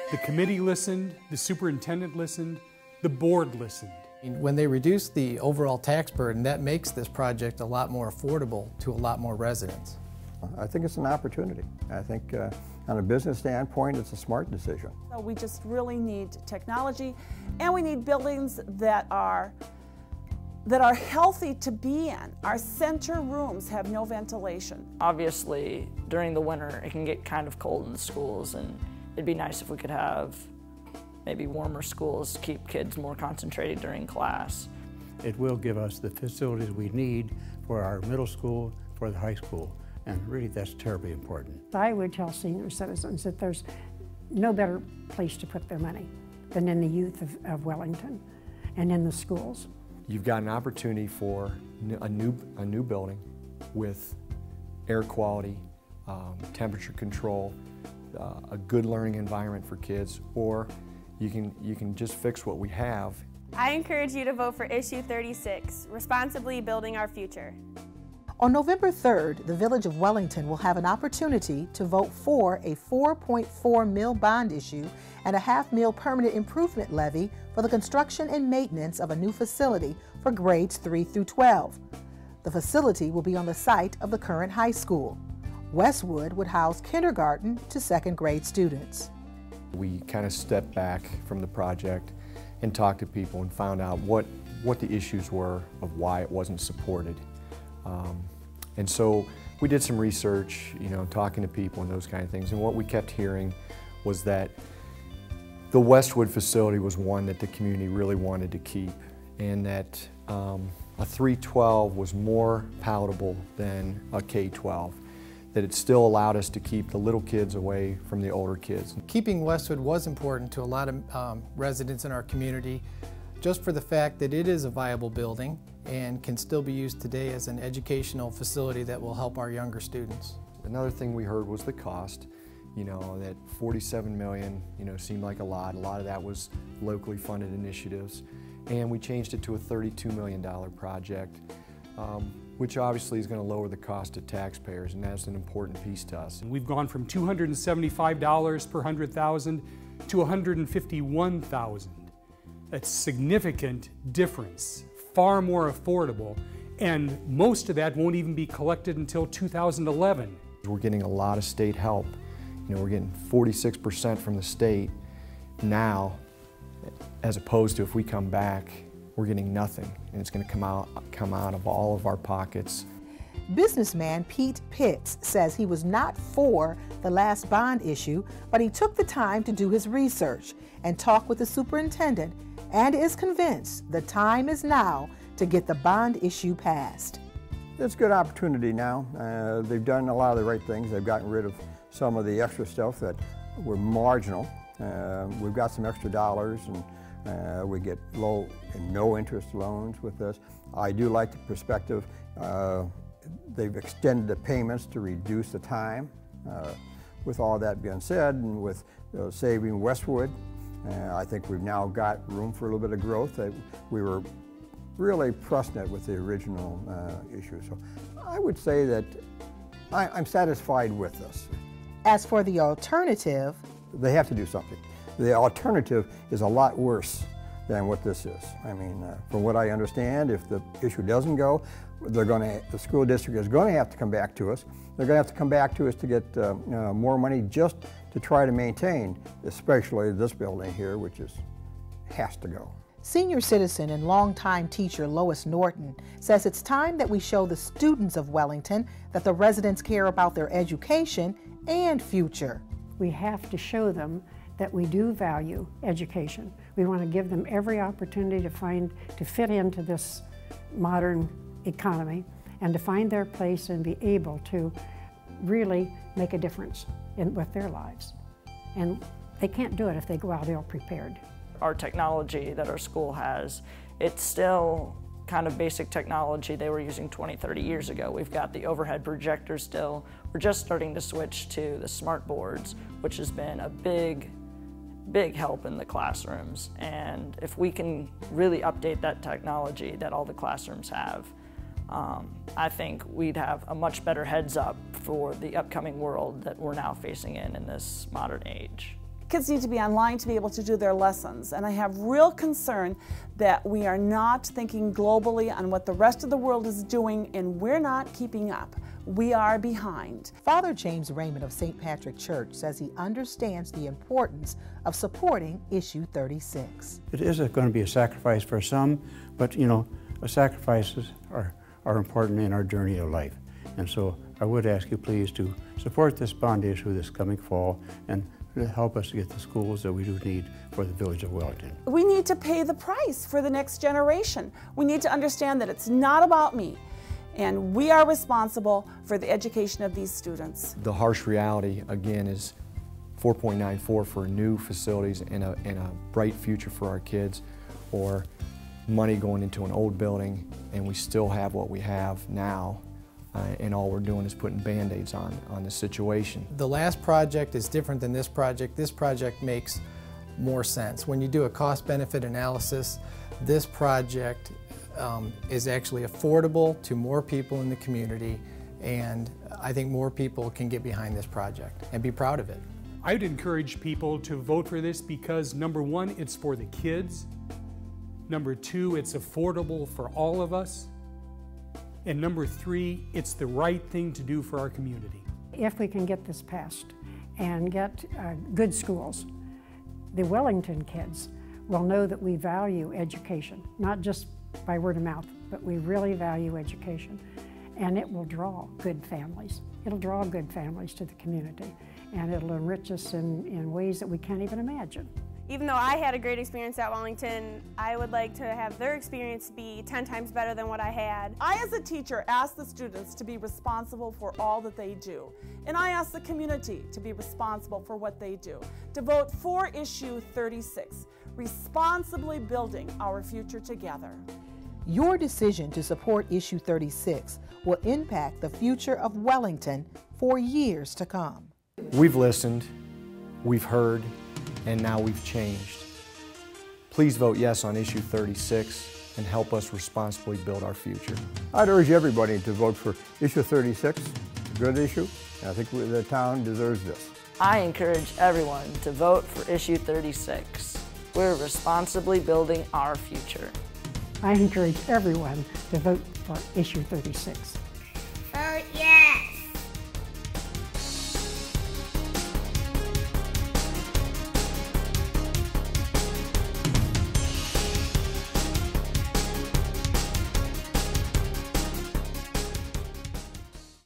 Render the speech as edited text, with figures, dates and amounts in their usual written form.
The committee listened, the superintendent listened, the board listened. When they reduce the overall tax burden, that makes this project a lot more affordable to a lot more residents. I think it's an opportunity. I think on a business standpoint, it's a smart decision. So we just really need technology, and we need buildings that are healthy to be in. Our center rooms have no ventilation. Obviously, during the winter, it can get kind of cold in the schools, and it'd be nice if we could have maybe warmer schools, keep kids more concentrated during class. It will give us the facilities we need for our middle school, for the high school, and really that's terribly important. I would tell senior citizens that there's no better place to put their money than in the youth of Wellington and in the schools. You've got an opportunity for a new building with air quality, temperature control, a good learning environment for kids, or you can just fix what we have. I encourage you to vote for Issue 36, Responsibly Building Our Future. On November 3rd, the Village of Wellington will have an opportunity to vote for a $4.4 million bond issue and a $500,000 million permanent improvement levy for the construction and maintenance of a new facility for grades 3 through 12. The facility will be on the site of the current high school. Westwood would house kindergarten to second grade students. We kind of stepped back from the project and talked to people and found out what the issues were of why it wasn't supported. And so we did some research, talking to people and those kind of things, and what we kept hearing was that the Westwood facility was one that the community really wanted to keep, and that a 312 was more palatable than a K-12, that it still allowed us to keep the little kids away from the older kids. Keeping Westwood was important to a lot of residents in our community, just for the fact that it is a viable building and can still be used today as an educational facility that will help our younger students. Another thing we heard was the cost. That $47 million, seemed like a lot. A lot of that was locally funded initiatives. And we changed it to a $32 million project, which obviously is going to lower the cost to taxpayers, and that's an important piece to us. We've gone from $275 per 100,000 to $151,000. That's a significant difference, far more affordable, and most of that won't even be collected until 2011. We're getting a lot of state help. We're getting 46% from the state now, as opposed to if we come back, we're getting nothing, and it's going to come out of all of our pockets. Businessman Pete Pitts says he was not for the last bond issue, but he took the time to do his research and talk with the superintendent, and is convinced the time is now to get the bond issue passed. It's a good opportunity now. They've done a lot of the right things. They've gotten rid of some of the extra stuff that were marginal. We've got some extra dollars, and we get low and no interest loans with this. I do like the perspective. They've extended the payments to reduce the time. With all that being said, and with saving Westwood, I think we've now got room for a little bit of growth. We were really pressing it with the original issue. So I would say that I'm satisfied with this. As for the alternative, they have to do something. The alternative is a lot worse than what this is. I mean, from what I understand, if the issue doesn't go, the school district is going to have to come back to us. They're going to have to come back to us to get more money just to try to maintain, especially this building here, which has to go. Senior citizen and longtime teacher Lois Norton says it's time that we show the students of Wellington that the residents care about their education and future. We have to show them that we do value education. We want to give them every opportunity to fit into this modern economy and to find their place and be able to really make a difference with their lives. And they can't do it if they go out ill-prepared. Our technology that our school has, it's still kind of basic technology they were using 20, 30 years ago. We've got the overhead projector still. We're just starting to switch to the smart boards, which has been a big help in the classrooms. And if we can really update that technology that all the classrooms have, I think we'd have a much better heads up for the upcoming world that we're now facing in this modern age. Kids need to be online to be able to do their lessons. And I have real concern that we are not thinking globally on what the rest of the world is doing, and we're not keeping up. We are behind. Father James Raymond of St. Patrick Church says he understands the importance of supporting Issue 36. It is going to be a sacrifice for some, but you know, sacrifices are important in our journey of life. And so I would ask you please to support this bond issue this coming fall and help us to get the schools that we do need for the village of Wellington. We need to pay the price for the next generation. We need to understand that it's not about me, and we are responsible for the education of these students. The harsh reality, again, is 4.94 for new facilities and a bright future for our kids, or money going into an old building and we still have what we have now. And all we're doing is putting Band-Aids on the situation. The last project is different than this project. This project makes more sense. When you do a cost-benefit analysis, this project is actually affordable to more people in the community, and I think more people can get behind this project and be proud of it. I would encourage people to vote for this because, number one, it's for the kids. Number two, it's affordable for all of us. And number three, it's the right thing to do for our community. If we can get this passed and get good schools, the Wellington kids will know that we value education, not just by word of mouth, but we really value education. And it will draw good families. It'll draw good families to the community, and it'll enrich us in ways that we can't even imagine. Even though I had a great experience at Wellington, I would like to have their experience be 10 times better than what I had. I, as a teacher, ask the students to be responsible for all that they do. And I ask the community to be responsible for what they do. To vote for Issue 36, responsibly building our future together. Your decision to support Issue 36 will impact the future of Wellington for years to come. We've listened, we've heard, and now we've changed. Please vote yes on Issue 36 and help us responsibly build our future. I'd urge everybody to vote for Issue 36, a good issue, and I think the town deserves this. I encourage everyone to vote for Issue 36. We're responsibly building our future. I encourage everyone to vote for Issue 36.